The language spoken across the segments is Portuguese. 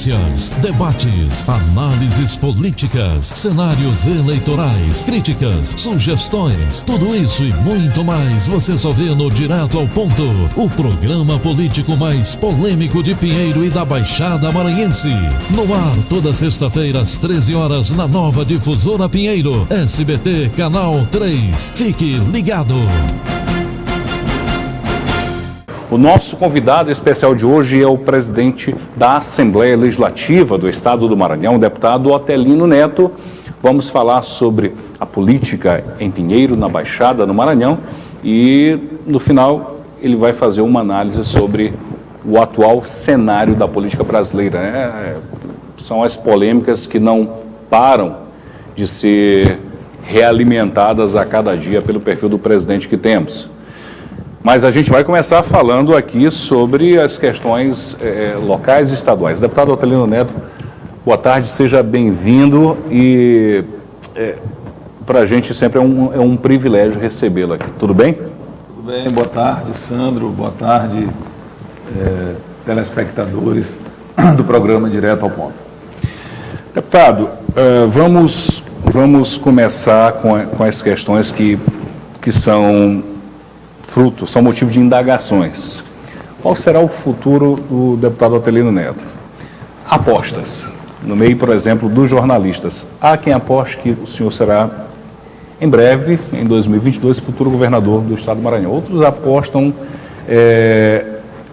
notícias, debates, análises políticas, cenários eleitorais, críticas, sugestões, tudo isso e muito mais você só vê no Direto ao Ponto, o programa político mais polêmico de Pinheiro e da Baixada Maranhense. No ar toda sexta-feira às 13 horas na Nova Difusora Pinheiro, SBT Canal 3. Fique ligado. O nosso convidado especial de hoje é o presidente da Assembleia Legislativa do Estado do Maranhão, o deputado Otelino Neto. Vamos falar sobre a política em Pinheiro, na Baixada, no Maranhão, e no final ele vai fazer uma análise sobre o atual cenário da política brasileira. São as polêmicas que não param de ser realimentadas a cada dia pelo perfil do presidente que temos. Mas a gente vai começar falando aqui sobre as questões locais e estaduais. Deputado Otelino Neto, boa tarde, seja bem-vindo e para a gente sempre é um privilégio recebê-lo aqui. Tudo bem? Tudo bem, boa tarde, Sandro, boa tarde, telespectadores do programa Direto ao Ponto. Deputado, vamos começar com as questões que são motivo de indagações. Qual será o futuro do deputado Otelino Neto? Apostas. No meio, por exemplo, dos jornalistas. Há quem aposte que o senhor será, em breve, em 2022, futuro governador do Estado do Maranhão. Outros apostam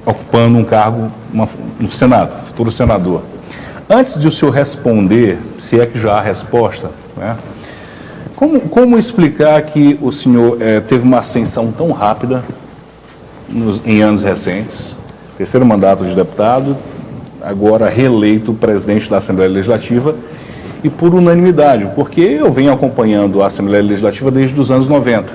ocupando um cargo no Senado, futuro senador. Antes de o senhor responder, se é que já há resposta, né? Como explicar que o senhor teve uma ascensão tão rápida em anos recentes, terceiro mandato de deputado, agora reeleito presidente da Assembleia Legislativa e por unanimidade, porque eu venho acompanhando a Assembleia Legislativa desde os anos 90.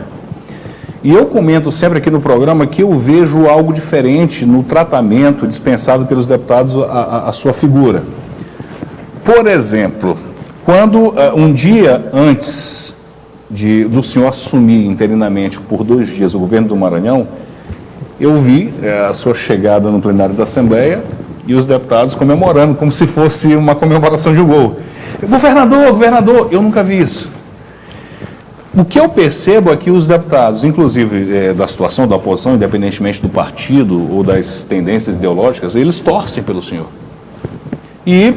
E eu comento sempre aqui no programa que eu vejo algo diferente no tratamento dispensado pelos deputados à sua figura. Por exemplo, quando um dia antes do senhor assumir interinamente por 2 dias o governo do Maranhão, eu vi a sua chegada no plenário da Assembleia e os deputados comemorando, como se fosse uma comemoração de um gol. Governador, eu nunca vi isso. O que eu percebo é que os deputados, inclusive da situação da oposição, independentemente do partido ou das tendências ideológicas, eles torcem pelo senhor. E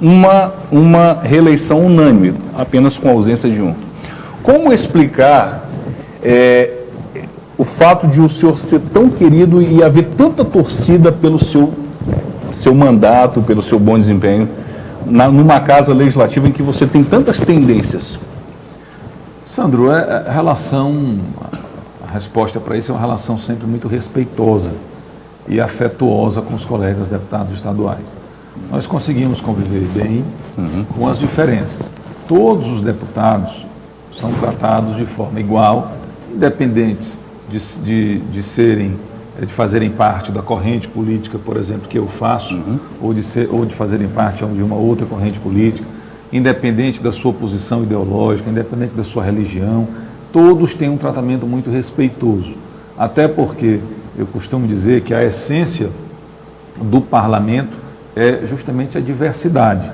uma reeleição unânime, apenas com a ausência de um. Como explicar o fato de o senhor ser tão querido e haver tanta torcida pelo seu mandato, pelo seu bom desempenho, numa casa legislativa em que você tem tantas tendências? Sandro, a resposta para isso é uma relação sempre muito respeitosa e afetuosa com os colegas deputados estaduais. Nós conseguimos conviver bem com as diferenças. Todos os deputados são tratados de forma igual, independentes de fazerem parte da corrente política, por exemplo, que eu faço, ou de fazerem parte de uma outra corrente política, independente da sua posição ideológica, independente da sua religião, todos têm um tratamento muito respeitoso. Até porque eu costumo dizer que a essência do parlamento é justamente a diversidade.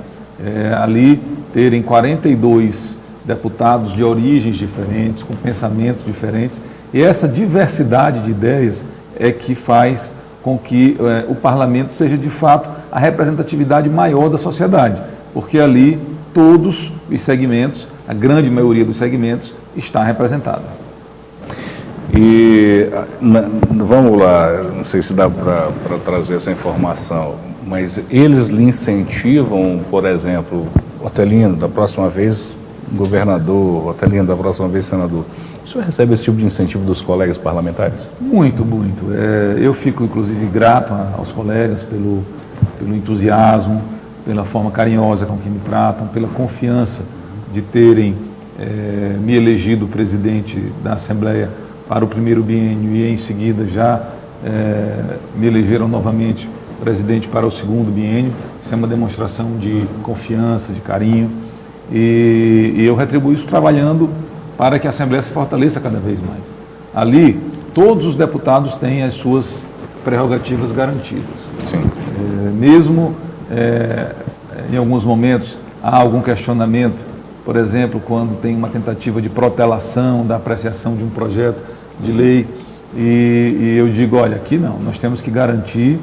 Ali terem 42 deputados de origens diferentes, com pensamentos diferentes, e essa diversidade de ideias é que faz com que o parlamento seja de fato a representatividade maior da sociedade, porque ali todos os segmentos, a grande maioria dos segmentos, está representada. E vamos lá, não sei se dá para trazer essa informação, mas eles lhe incentivam, por exemplo, Otelino, da próxima vez governador, Otelino, da próxima vez senador. O senhor recebe esse tipo de incentivo dos colegas parlamentares? Muito, muito. Eu fico, inclusive, grato aos colegas pelo entusiasmo, pela forma carinhosa com que me tratam, pela confiança de terem me elegido presidente da Assembleia para o primeiro biênio e, em seguida, já me elegeram novamente presidente para o segundo biênio. Isso é uma demonstração de confiança, de carinho, e eu retribuo isso trabalhando para que a Assembleia se fortaleça cada vez mais. Ali, todos os deputados têm as suas prerrogativas garantidas. Sim. Mesmo em alguns momentos há algum questionamento, por exemplo, quando tem uma tentativa de protelação da apreciação de um projeto de lei, e eu digo, olha, aqui não, nós temos que garantir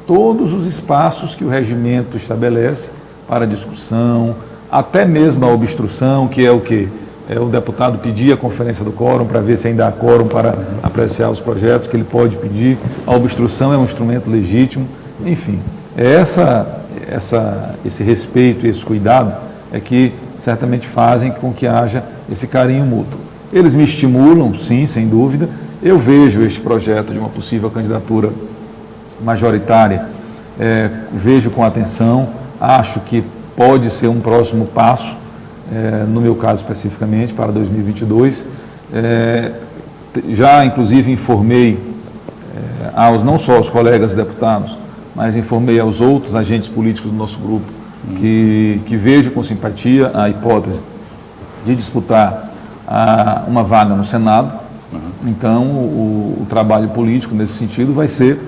todos os espaços que o regimento estabelece para discussão, até mesmo a obstrução, que é o quê? É o deputado pedir a conferência do quórum para ver se ainda há quórum para apreciar os projetos, que ele pode pedir. A obstrução é um instrumento legítimo. Enfim, esse respeito e esse cuidado é que certamente fazem com que haja esse carinho mútuo. Eles me estimulam, sim, sem dúvida. Eu vejo este projeto de uma possível candidatura majoritária, vejo com atenção, acho que pode ser um próximo passo, no meu caso especificamente, para 2022. Já, inclusive, informei não só aos colegas deputados, mas informei aos outros agentes políticos do nosso grupo que vejo com simpatia a hipótese de disputar uma vaga no Senado. Então, o trabalho político nesse sentido vai ser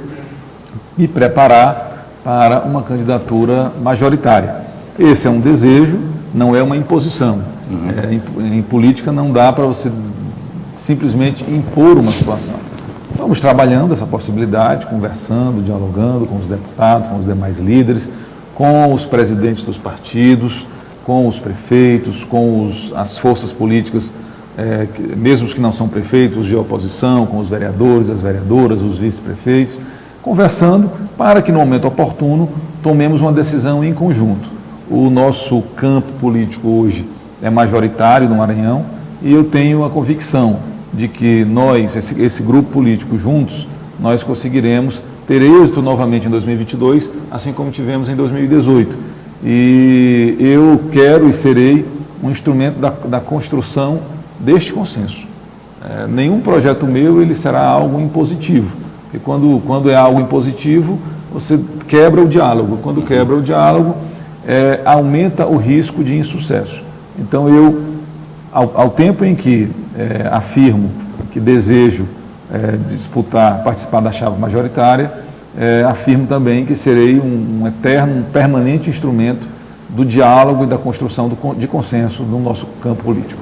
me preparar para uma candidatura majoritária. Esse é um desejo, não é uma imposição. Em política não dá para você simplesmente impor uma situação. Vamos trabalhando essa possibilidade, conversando, dialogando com os deputados, com os demais líderes, com os presidentes dos partidos, com os prefeitos, com as forças políticas, mesmo os que não são prefeitos, de oposição, com os vereadores, as vereadoras, os vice-prefeitos, conversando para que no momento oportuno tomemos uma decisão em conjunto. O nosso campo político hoje é majoritário no Maranhão e eu tenho a convicção de que nós, esse grupo político juntos, nós conseguiremos ter êxito novamente em 2022, assim como tivemos em 2018. E eu quero e serei um instrumento da construção deste consenso. Nenhum projeto meu ele será algo impositivo. E quando é algo impositivo, você quebra o diálogo. Quando quebra o diálogo, aumenta o risco de insucesso. Então, eu, ao tempo em que afirmo que desejo participar da chave majoritária, afirmo também que serei um eterno, um permanente instrumento do diálogo e da construção de consenso no nosso campo político.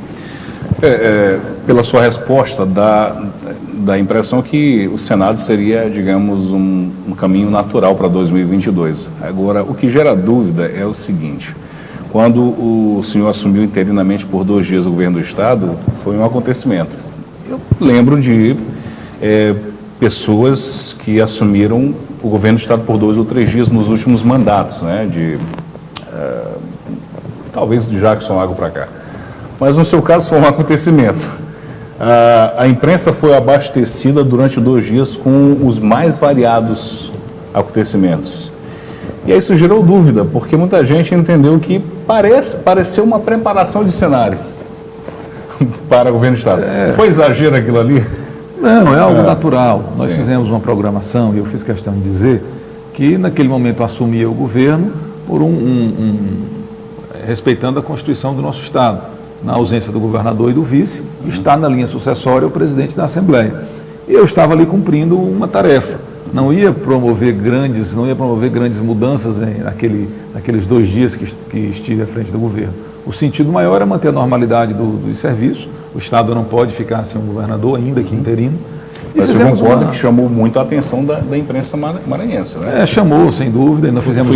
Pela sua resposta, dá a impressão que o Senado seria, digamos, um caminho natural para 2022. Agora, o que gera dúvida é o seguinte: quando o senhor assumiu interinamente por 2 dias o governo do Estado, foi um acontecimento. Eu lembro de pessoas que assumiram o governo do Estado por 2 ou 3 dias nos últimos mandatos, né, talvez de Jackson Lago para cá. Mas no seu caso foi um acontecimento. A imprensa foi abastecida durante 2 dias com os mais variados acontecimentos. E aí isso gerou dúvida, porque muita gente entendeu que pareceu uma preparação de cenário para o governo do Estado. Foi exagero aquilo ali? Não, é algo natural. Nós fizemos uma programação, e eu fiz questão de dizer que naquele momento assumia o governo por respeitando a Constituição do nosso Estado. Na ausência do governador e do vice, está na linha sucessória o presidente da Assembleia. E eu estava ali cumprindo uma tarefa. Não ia promover grandes mudanças naqueles 2 dias que estive à frente do governo. O sentido maior era manter a normalidade do serviço. O Estado não pode ficar sem um governador, ainda que interino. Mas você concorda que chamou muito a atenção da imprensa maranhense, né? Chamou, sem dúvida. E nós fizemos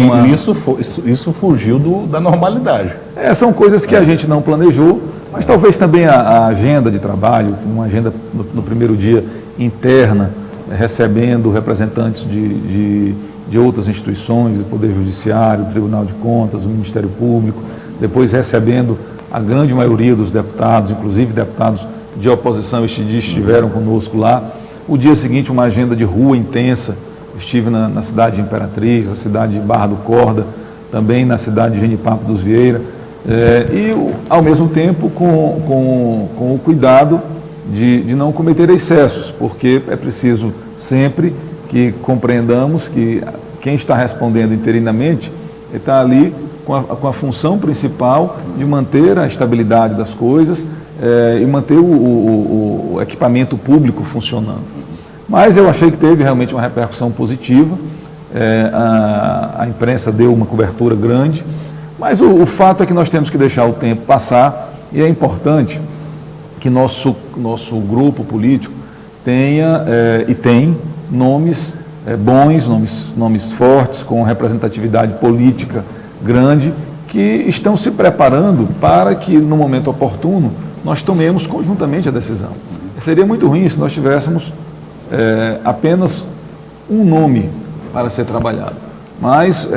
Isso fugiu da normalidade. São coisas que a gente não planejou, mas talvez também a agenda de trabalho, uma agenda no primeiro dia interna, recebendo representantes de outras instituições, do Poder Judiciário, do Tribunal de Contas, do Ministério Público, depois recebendo a grande maioria dos deputados, inclusive deputados de oposição estiveram conosco lá. O dia seguinte, uma agenda de rua intensa. Estive na cidade de Imperatriz, na cidade de Barra do Corda, também na cidade de Genipapo dos Vieira. E, ao mesmo tempo, com o cuidado de não cometer excessos, porque é preciso sempre que compreendamos que quem está respondendo interinamente está ali com a função principal de manter a estabilidade das coisas e manter o equipamento público funcionando. Mas eu achei que teve realmente uma repercussão positiva. a imprensa deu uma cobertura grande, mas o fato é que nós temos que deixar o tempo passar e é importante que nosso grupo político tenha e tem nomes bons, nomes fortes, com representatividade política grande, que estão se preparando para que, no momento oportuno, nós tomemos conjuntamente a decisão. Seria muito ruim se nós tivéssemos apenas um nome para ser trabalhado. Mas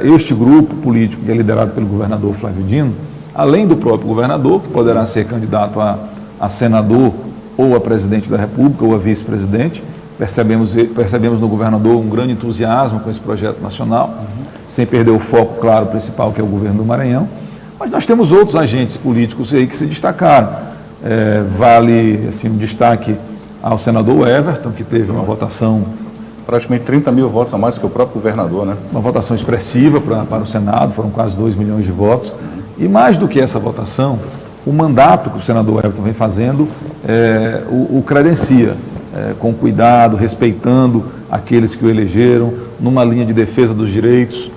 este grupo político, que é liderado pelo governador Flávio Dino, além do próprio governador, que poderá ser candidato a senador ou a presidente da República ou a vice-presidente, percebemos no governador um grande entusiasmo com esse projeto nacional, sem perder o foco, claro, principal, que é o governo do Maranhão. Mas nós temos outros agentes políticos aí que se destacaram. Vale assim, um destaque ao senador Everton, que teve uma votação... Praticamente 30 mil votos a mais que o próprio governador, né? Uma votação expressiva para o Senado, foram quase 2 milhões de votos. E mais do que essa votação, o mandato que o senador Everton vem fazendo o credencia, com cuidado, respeitando aqueles que o elegeram, numa linha de defesa dos direitos,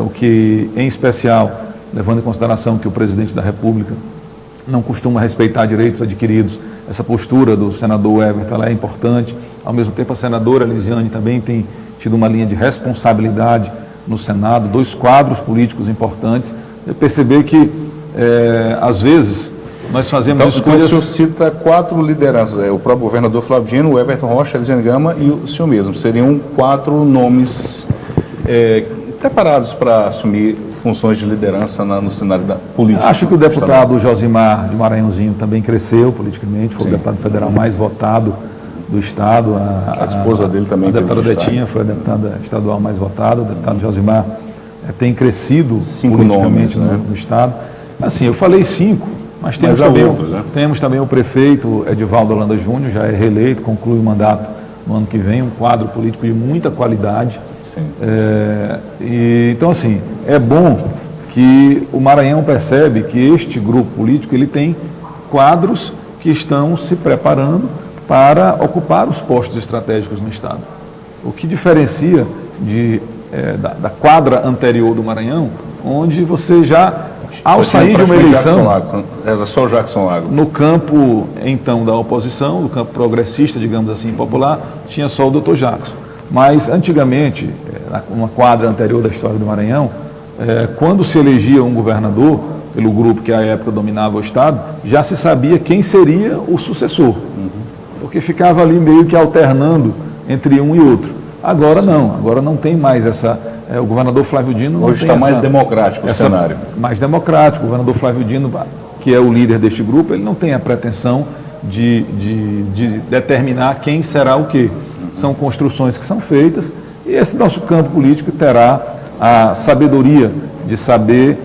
o que, em especial, levando em consideração que o presidente da República não costuma respeitar direitos adquiridos, essa postura do senador Everton ela é importante. Ao mesmo tempo, a senadora Elisiane também tem tido uma linha de responsabilidade no Senado, 2 quadros políticos importantes. Perceber que, às vezes, nós fazemos escolhas... Então, o senhor cita 4 lideranças, o próprio governador Flávio Dino, o Everton Rocha, a Elisiane Gama e o senhor mesmo. Seriam 4 nomes preparados para assumir funções de liderança no cenário político. Acho que o deputado Josimar de Maranhãozinho também cresceu politicamente, foi o deputado federal mais votado do Estado. A esposa dele também. A deputada Betinha foi a deputada estadual mais votada. O deputado Josimar tem crescido politicamente no Estado. Assim, eu falei 5, mas temos também o prefeito Edivaldo Holanda Júnior, já é reeleito, conclui o mandato no ano que vem, um quadro político de muita qualidade. Então, assim, é bom que o Maranhão percebe que este grupo político ele tem quadros que estão se preparando para ocupar os postos estratégicos no Estado. O que diferencia da quadra anterior do Maranhão, onde você já, ao sair de uma eleição, era só o Jackson Lago. No campo, então, da oposição, no campo progressista, digamos assim, popular, tinha só o doutor Jackson. Mas, antigamente, uma quadra anterior da história do Maranhão, quando se elegia um governador, pelo grupo que à época dominava o Estado, já se sabia quem seria o sucessor. Porque ficava ali meio que alternando entre um e outro. Agora não, agora não tem mais essa... o governador Flávio Dino... Hoje está mais democrático o cenário. Mais democrático. O governador Flávio Dino, que é o líder deste grupo, ele não tem a pretensão de determinar quem será o quê. São construções que são feitas e esse nosso campo político terá a sabedoria de saber,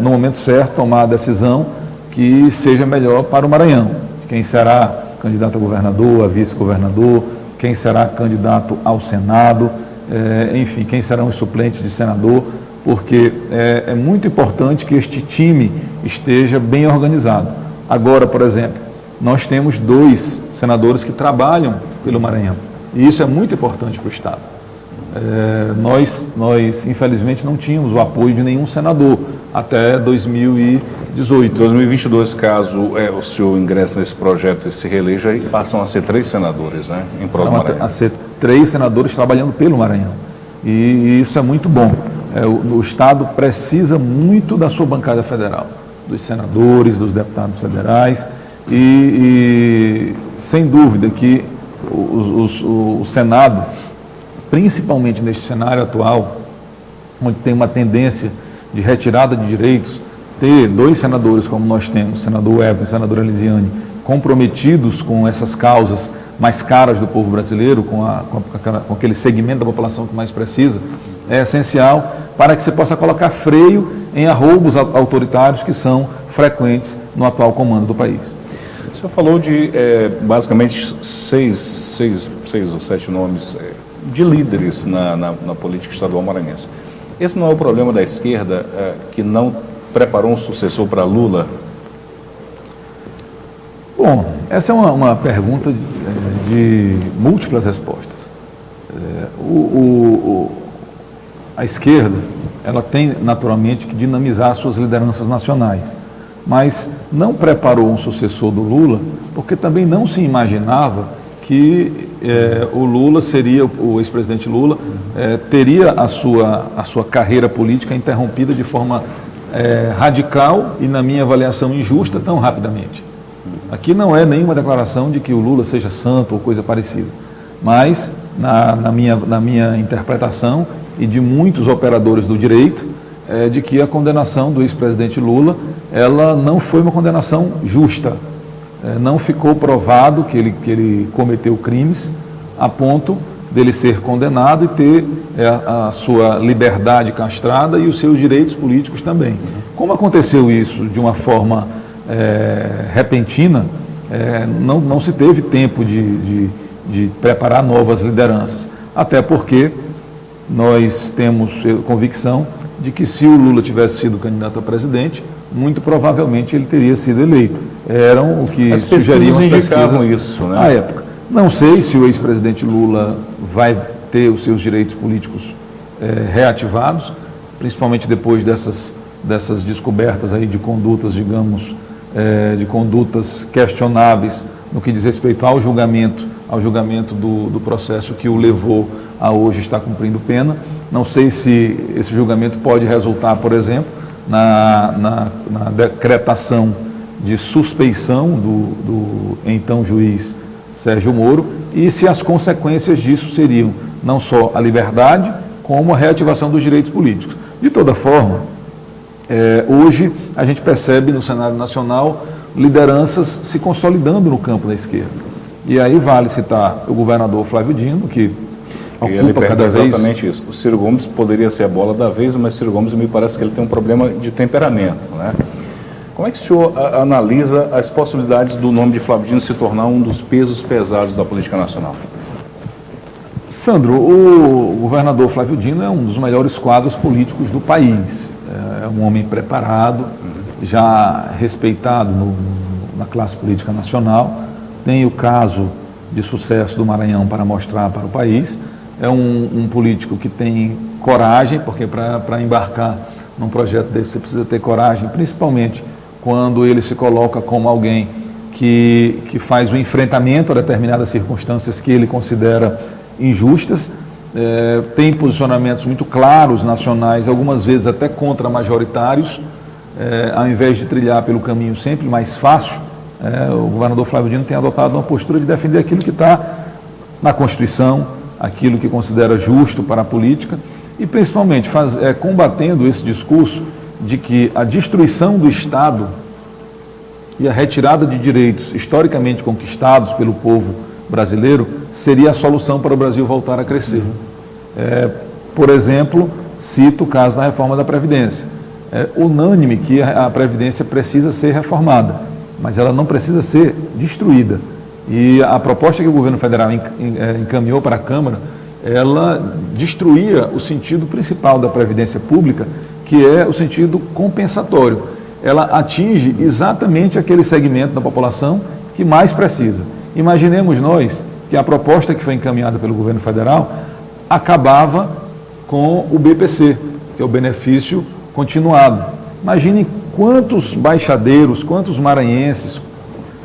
no momento certo, tomar a decisão que seja melhor para o Maranhão. Quem será candidato a governador, a vice-governador, quem será candidato ao Senado, enfim, quem serão os suplentes de senador, porque é muito importante que este time esteja bem organizado. Agora, por exemplo, nós temos 2 senadores que trabalham pelo Maranhão. E isso é muito importante para o Estado. Nós, infelizmente, não tínhamos o apoio de nenhum senador até 2018. 2022, caso o senhor ingresse nesse projeto e se reeleja, aí passam a ser 3 senadores, né? Em prol do Maranhão. A ser 3 senadores trabalhando pelo Maranhão. E isso é muito bom. O Estado precisa muito da sua bancada federal, dos senadores, dos deputados federais e sem dúvida que o Senado, principalmente neste cenário atual, onde tem uma tendência de retirada de direitos, ter 2 senadores como nós temos, o senador Everton e a senadora Elisiane, comprometidos com essas causas mais caras do povo brasileiro, com aquele segmento da população que mais precisa, é essencial para que você possa colocar freio em arroubos autoritários que são frequentes no atual comando do país. O senhor falou de, basicamente, 6 ou 7 nomes de líderes na política estadual maranhense. Esse não é o problema da esquerda, que não preparou um sucessor para Lula? Bom, essa é uma pergunta de múltiplas respostas. A esquerda, ela tem naturalmente que dinamizar suas lideranças nacionais, mas não preparou um sucessor do Lula, porque também não se imaginava que o Lula seria, o ex-presidente Lula, teria a sua carreira política interrompida de forma radical e, na minha avaliação, injusta tão rapidamente. Aqui não é nenhuma declaração de que o Lula seja santo ou coisa parecida, mas na minha interpretação e de muitos operadores do direito, de que a condenação do ex-presidente Lula, ela não foi uma condenação justa. Não ficou provado que ele cometeu crimes a ponto dele ser condenado e ter a sua liberdade castrada e os seus direitos políticos também. Como aconteceu isso de uma forma repentina, não se teve tempo de preparar novas lideranças, até porque nós temos convicção de que se o Lula tivesse sido candidato a presidente, muito provavelmente ele teria sido eleito. Eram o que sugeriam as pesquisas isso, né? à época. Não sei se o ex-presidente Lula vai ter os seus direitos políticos reativados, principalmente depois dessas descobertas aí de condutas, digamos, de condutas questionáveis no que diz respeito ao julgamento do processo que o levou a hoje estar cumprindo pena. Não sei se esse julgamento pode resultar, por exemplo, na decretação de suspeição do então juiz Sérgio Moro, e se as consequências disso seriam não só a liberdade, como a reativação dos direitos políticos. De toda forma, hoje a gente percebe no cenário nacional lideranças se consolidando no campo da esquerda. E aí vale citar o governador Flávio Dino, que ocupa cada vez... Exatamente isso. O Ciro Gomes poderia ser a bola da vez, mas Ciro Gomes me parece que ele tem um problema de temperamento, né? Como é que o senhor analisa as possibilidades do nome de Flávio Dino se tornar um dos pesos pesados da política nacional? Sandro, o governador Flávio Dino é um dos melhores quadros políticos do país. É um homem preparado, já respeitado na classe política nacional. Tem o caso de sucesso do Maranhão para mostrar para o país. É um político que tem coragem, porque para embarcar num projeto desse você precisa ter coragem, principalmente quando ele se coloca como alguém que faz o enfrentamento a determinadas circunstâncias que ele considera injustas. Tem posicionamentos muito claros, nacionais, algumas vezes até contra-majoritários, ao invés de trilhar pelo caminho sempre mais fácil. O governador Flávio Dino tem adotado uma postura de defender aquilo que está na Constituição, aquilo que considera justo para a política e principalmente combatendo esse discurso de que a destruição do Estado e a retirada de direitos historicamente conquistados pelo povo brasileiro seria a solução para o Brasil voltar a crescer. Por exemplo, cito o caso da reforma da Previdência. É unânime que a Previdência precisa ser reformada, mas ela não precisa ser destruída. E a proposta que o governo federal encaminhou para a Câmara, ela destruía o sentido principal da Previdência Pública, que é o sentido compensatório. Ela atinge exatamente aquele segmento da população que mais precisa. Imaginemos nós que a proposta que foi encaminhada pelo governo federal acabava com o BPC, que é o benefício continuado. Imagine quantos baixadeiros, quantos maranhenses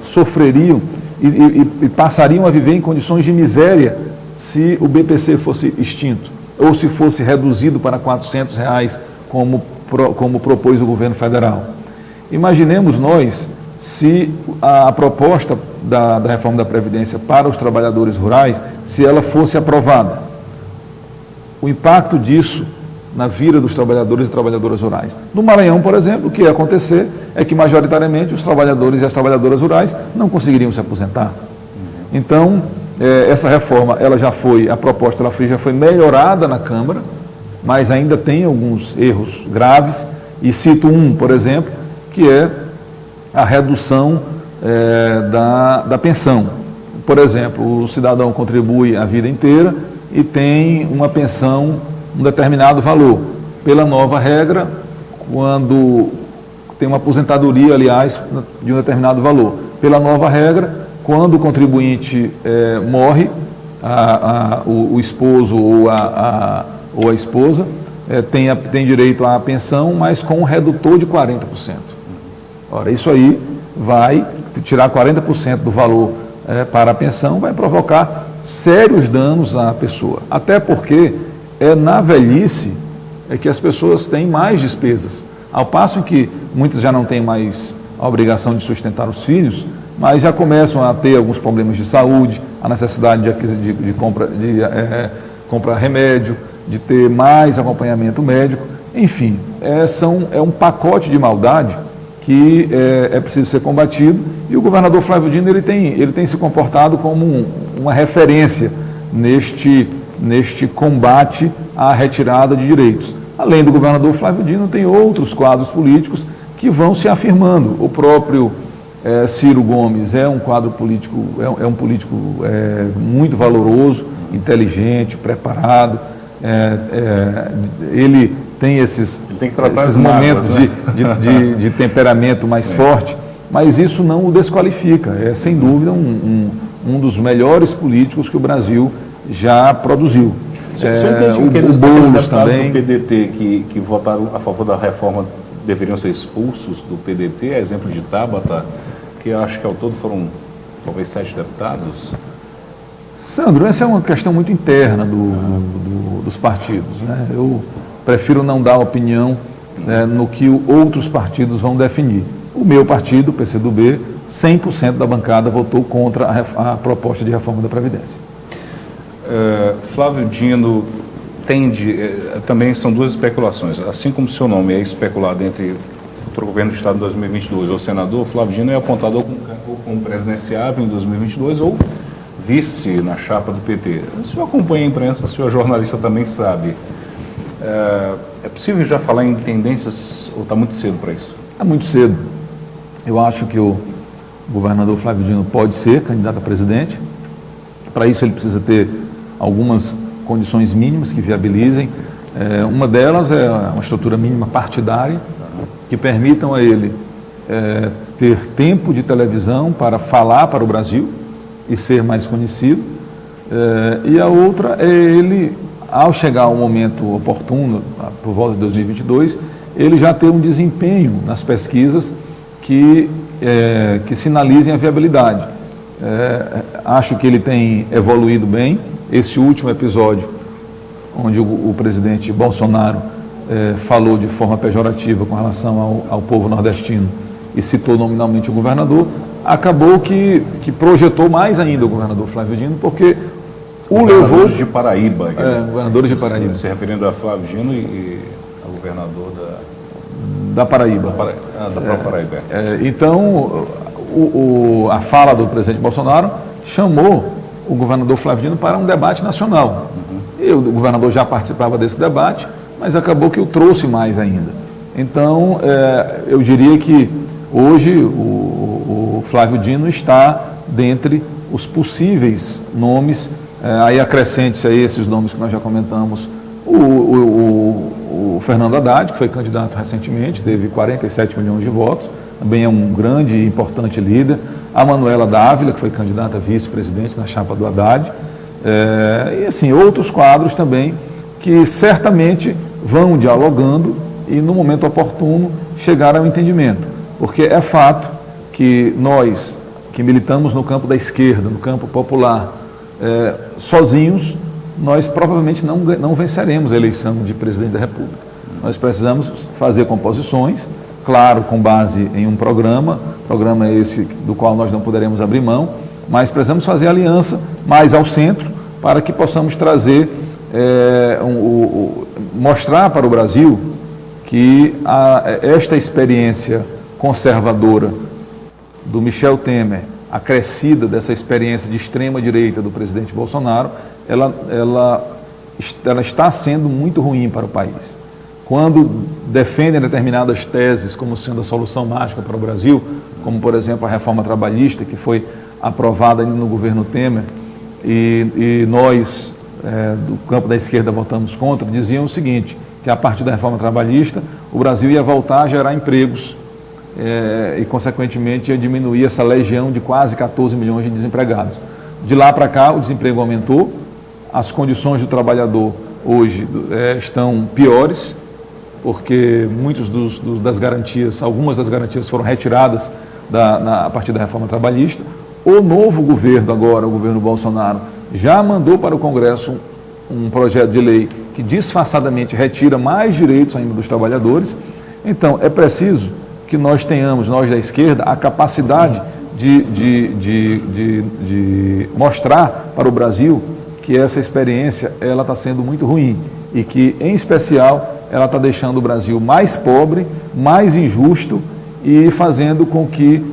sofreriam e passariam a viver em condições de miséria se o BPC fosse extinto, ou se fosse reduzido para R$400, como propôs o governo federal. Imaginemos nós se a proposta da reforma da Previdência para os trabalhadores rurais, se ela fosse aprovada. O impacto disso na vida dos trabalhadores e trabalhadoras rurais. No Maranhão, por exemplo, o que ia acontecer é que, majoritariamente, os trabalhadores e as trabalhadoras rurais não conseguiriam se aposentar. Então, essa reforma, a proposta já foi melhorada na Câmara, mas ainda tem alguns erros graves, e cito um, por exemplo, que é a redução da pensão. Por exemplo, o cidadão contribui a vida inteira e tem uma pensão, um determinado valor. Pela nova regra, quando tem uma aposentadoria, aliás, de um determinado valor. Pela nova regra, quando o contribuinte morre, o esposo ou a esposa tem direito à pensão, mas com um redutor de 40%. Ora, isso aí vai tirar 40% do valor para a pensão, vai provocar sérios danos à pessoa. Até porque na velhice que as pessoas têm mais despesas. Ao passo que muitas já não têm mais a obrigação de sustentar os filhos, mas já começam a ter alguns problemas de saúde, a necessidade de comprar remédio, de ter mais acompanhamento médico, enfim, é um pacote de maldade que é preciso ser combatido, e o governador Flávio Dino ele tem se comportado como uma referência neste combate à retirada de direitos. Além do governador Flávio Dino, tem outros quadros políticos que vão se afirmando. O próprio Ciro Gomes é um quadro político, é um político muito valoroso, inteligente, preparado. Ele tem esses momentos de temperamento mais forte, mas isso não o desqualifica. É sem dúvida um dos melhores políticos que o Brasil já produziu. Você entende que aqueles deputados do PDT que votaram a favor da reforma deveriam ser expulsos do PDT, a exemplo de Tabata, que eu acho que ao todo foram talvez 7 deputados? Sandro, essa é uma questão muito interna dos partidos, né? Eu prefiro não dar opinião no que outros partidos vão definir. O meu partido, o PCdoB, 100% da bancada votou contra a proposta de reforma da Previdência. Flávio Dino também são duas especulações, assim como seu nome é especulado entre o futuro governo do Estado em 2022 ou senador, Flávio Dino é apontado como presidenciável em 2022 ou vice na chapa do PT. O senhor acompanha a imprensa, o senhor jornalista também sabe. É possível já falar em tendências ou está muito cedo para isso? É muito cedo. Eu acho que o governador Flávio Dino pode ser candidato a presidente. Para isso ele precisa ter algumas condições mínimas que viabilizem. Uma delas é uma estrutura mínima partidária que permitam a ele ter tempo de televisão para falar para o Brasil e ser mais conhecido. E a outra é ele, ao chegar ao momento oportuno, por volta de 2022, ele já ter um desempenho nas pesquisas que sinalizem a viabilidade. Acho que ele tem evoluído bem. Esse último episódio, onde o presidente Bolsonaro falou de forma pejorativa com relação ao povo nordestino e citou nominalmente o governador, acabou que projetou mais ainda o governador Flávio Dino, porque o levou... de Paraíba. Governadores de Paraíba. Se referindo a Flávio Dino e ao governador da Paraíba. Da própria Paraíba. Então, a fala do presidente Bolsonaro chamou o governador Flávio Dino para um debate nacional. E o governador já participava desse debate, mas acabou que o trouxe mais ainda. Então, eu diria que hoje o Flávio Dino está dentre os possíveis nomes, aí acrescente-se a esses nomes que nós já comentamos, o Fernando Haddad, que foi candidato recentemente, teve 47 milhões de votos, também é um grande e importante líder, a Manuela Dávila, que foi candidata a vice-presidente na chapa do Haddad, e assim, outros quadros também que certamente vão dialogando e no momento oportuno chegar ao entendimento, porque é fato que nós que militamos no campo da esquerda, no campo popular, sozinhos, nós provavelmente não venceremos a eleição de presidente da República. Nós precisamos fazer composições, claro, com base em um programa esse do qual nós não poderemos abrir mão, mas precisamos fazer aliança mais ao centro para que possamos trazer, mostrar para o Brasil que esta experiência conservadora do Michel Temer, acrescida dessa experiência de extrema-direita do presidente Bolsonaro, ela está sendo muito ruim para o país. Quando defendem determinadas teses como sendo a solução mágica para o Brasil, como, por exemplo, a reforma trabalhista, que foi aprovada ainda no governo Temer, e nós, do campo da esquerda, votamos contra, diziam o seguinte, que a partir da reforma trabalhista, o Brasil ia voltar a gerar empregos e, consequentemente, ia diminuir essa legião de quase 14 milhões de desempregados. De lá para cá, o desemprego aumentou, as condições do trabalhador hoje estão piores, porque das garantias, algumas das garantias foram retiradas a partir da reforma trabalhista. O novo governo agora, o governo Bolsonaro, já mandou para o Congresso um projeto de lei que disfarçadamente retira mais direitos ainda dos trabalhadores. Então, é preciso que nós tenhamos, nós da esquerda, a capacidade de mostrar para o Brasil que essa experiência ela está sendo muito ruim e que, em especial, ela está deixando o Brasil mais pobre, mais injusto e fazendo com que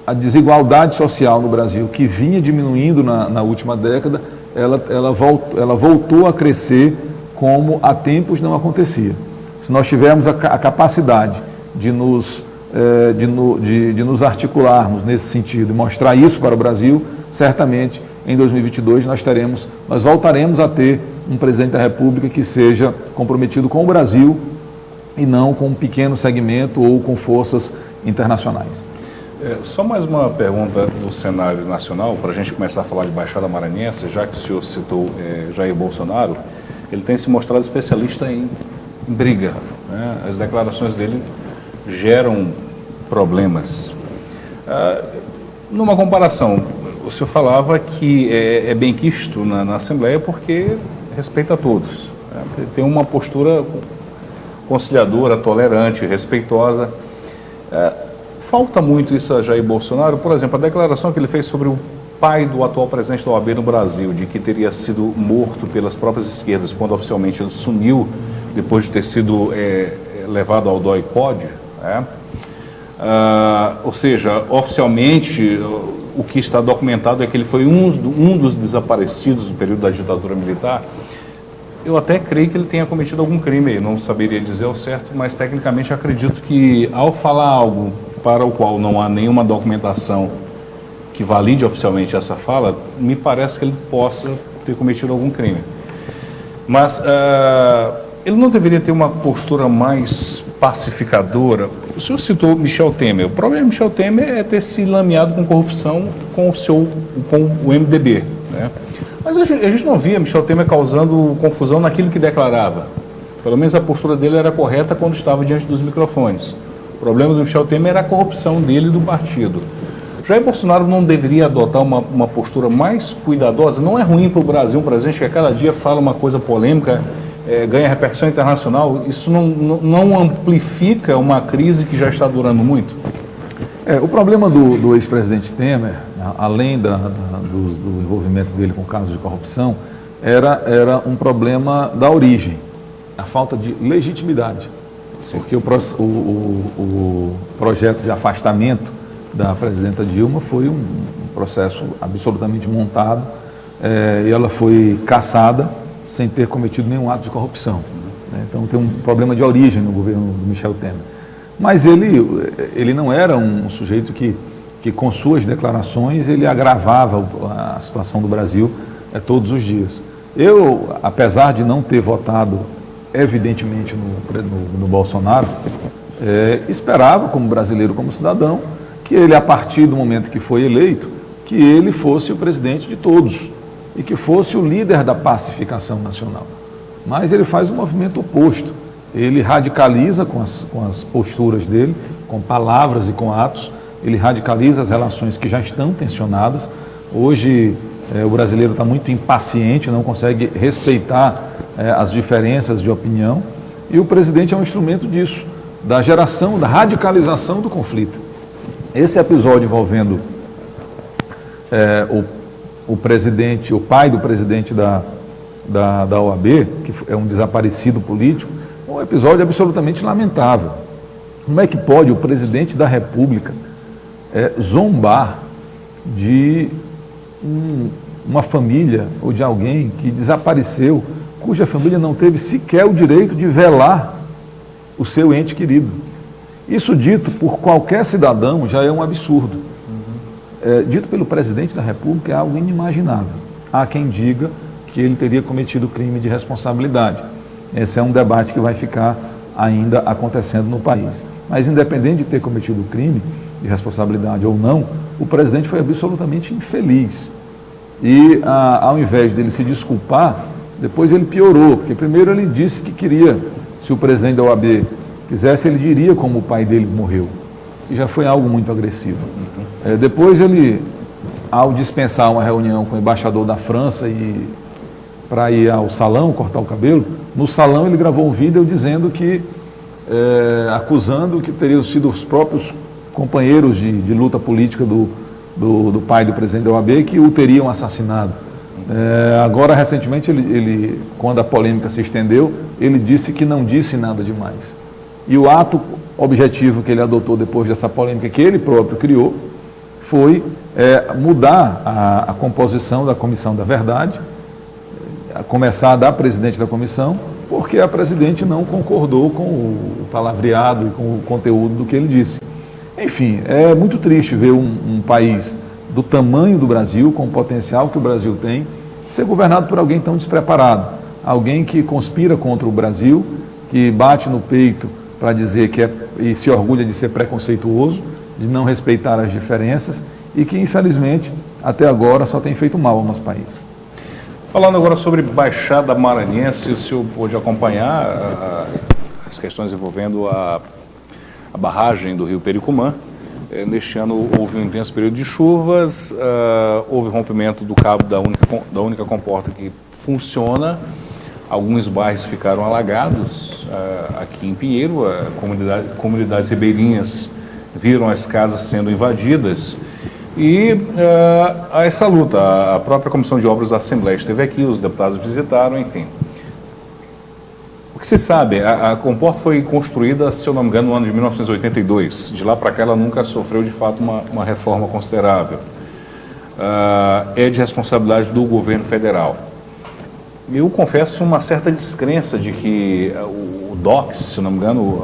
a desigualdade social no Brasil, que vinha diminuindo na última década, ela voltou a crescer como há tempos não acontecia. Se nós tivermos a capacidade de nos articularmos nesse sentido e mostrar isso para o Brasil, certamente em 2022 nós voltaremos a ter um presidente da República que seja comprometido com o Brasil e não com um pequeno segmento ou com forças internacionais. Só mais uma pergunta do cenário nacional, para a gente começar a falar de Baixada Maranhense, já que o senhor citou Jair Bolsonaro, ele tem se mostrado especialista em briga, né? As declarações dele geram problemas. Numa comparação, o senhor falava que é benquisto na Assembleia porque respeita a todos, né? Tem uma postura conciliadora, tolerante, respeitosa. Falta muito isso a Jair Bolsonaro. Por exemplo, a declaração que ele fez sobre o pai do atual presidente da OAB no Brasil, de que teria sido morto pelas próprias esquerdas, quando oficialmente ele sumiu, depois de ter sido levado ao DOI-CODE, né? Ou seja, oficialmente, o que está documentado é que ele foi um dos desaparecidos no período da ditadura militar. Eu até creio que ele tenha cometido algum crime, não saberia dizer ao certo, mas tecnicamente acredito que, ao falar algo para o qual não há nenhuma documentação que valide oficialmente essa fala, me parece que ele possa ter cometido algum crime. Mas ele não deveria ter uma postura mais pacificadora? O senhor citou Michel Temer. O problema de Michel Temer é ter se lameado com corrupção com o MDB, né? Mas a gente não via Michel Temer causando confusão naquilo que declarava. Pelo menos a postura dele era correta quando estava diante dos microfones. O problema do Michel Temer era a corrupção dele e do partido. Jair Bolsonaro não deveria adotar uma postura mais cuidadosa? Não é ruim para o Brasil um presidente que a cada dia fala uma coisa polêmica, ganha repercussão internacional? Isso não amplifica uma crise que já está durando muito? O problema do ex-presidente Temer, além do envolvimento dele com casos de corrupção, era um problema da origem, a falta de legitimidade. Sim. Porque o projeto de afastamento da presidenta Dilma foi um processo absolutamente montado e ela foi cassada sem ter cometido nenhum ato de corrupção. Então tem um problema de origem no governo do Michel Temer. Mas ele não era um sujeito que com suas declarações ele agravava a situação do Brasil todos os dias. Eu, apesar de não ter votado evidentemente no Bolsonaro, esperava como brasileiro, como cidadão, que ele, a partir do momento que foi eleito, que ele fosse o presidente de todos e que fosse o líder da pacificação nacional. Mas ele faz um movimento oposto. Ele radicaliza com as posturas dele, com palavras e com atos, ele radicaliza as relações que já estão tensionadas. Hoje o brasileiro está muito impaciente, não consegue respeitar as diferenças de opinião, e o presidente é um instrumento disso, da geração, da radicalização do conflito. Esse episódio envolvendo o presidente, o pai do presidente da OAB, que é um desaparecido político, é um episódio absolutamente lamentável. Como é que pode o presidente da República zombar de uma família ou de alguém que desapareceu, cuja família não teve sequer o direito de velar o seu ente querido? Isso dito por qualquer cidadão já é um absurdo. Dito pelo presidente da República é algo inimaginável. Há quem diga que ele teria cometido crime de responsabilidade. Esse é um debate que vai ficar ainda acontecendo no país. Mas independente de ter cometido o crime, de responsabilidade ou não, o presidente foi absolutamente infeliz. E ao invés dele se desculpar, depois ele piorou, porque primeiro ele disse que queria, se o presidente da OAB quisesse, ele diria como o pai dele morreu. E já foi algo muito agressivo. Depois ele, ao dispensar uma reunião com o embaixador da França e para ir ao salão cortar o cabelo, no salão ele gravou um vídeo dizendo que, acusando que teriam sido os próprios companheiros de luta política do pai do presidente da OAB que o teriam assassinado. Agora, recentemente, ele, quando a polêmica se estendeu, ele disse que não disse nada demais. E o ato objetivo que ele adotou depois dessa polêmica que ele próprio criou foi mudar a composição da Comissão da Verdade, começar da presidente da comissão, porque a presidente não concordou com o palavreado e com o conteúdo do que ele disse. Enfim, é muito triste ver um país do tamanho do Brasil, com o potencial que o Brasil tem, ser governado por alguém tão despreparado, alguém que conspira contra o Brasil, que bate no peito para dizer que e se orgulha de ser preconceituoso, de não respeitar as diferenças e que, infelizmente, até agora só tem feito mal ao nosso país. Falando agora sobre Baixada Maranhense, o senhor pôde acompanhar as questões envolvendo a barragem do rio Pericumã. Neste ano houve um intenso período de chuvas, houve rompimento do cabo da única comporta que funciona, alguns bairros ficaram alagados aqui em Pinheiro, comunidades ribeirinhas viram as casas sendo invadidas. E há essa luta, a própria Comissão de Obras da Assembleia esteve aqui, os deputados visitaram, enfim. O que se sabe, a comporta foi construída, se eu não me engano, no ano de 1982. De lá para cá ela nunca sofreu, de fato, uma reforma considerável. É de responsabilidade do governo federal. Eu confesso uma certa descrença de que o DOCS, se eu não me engano,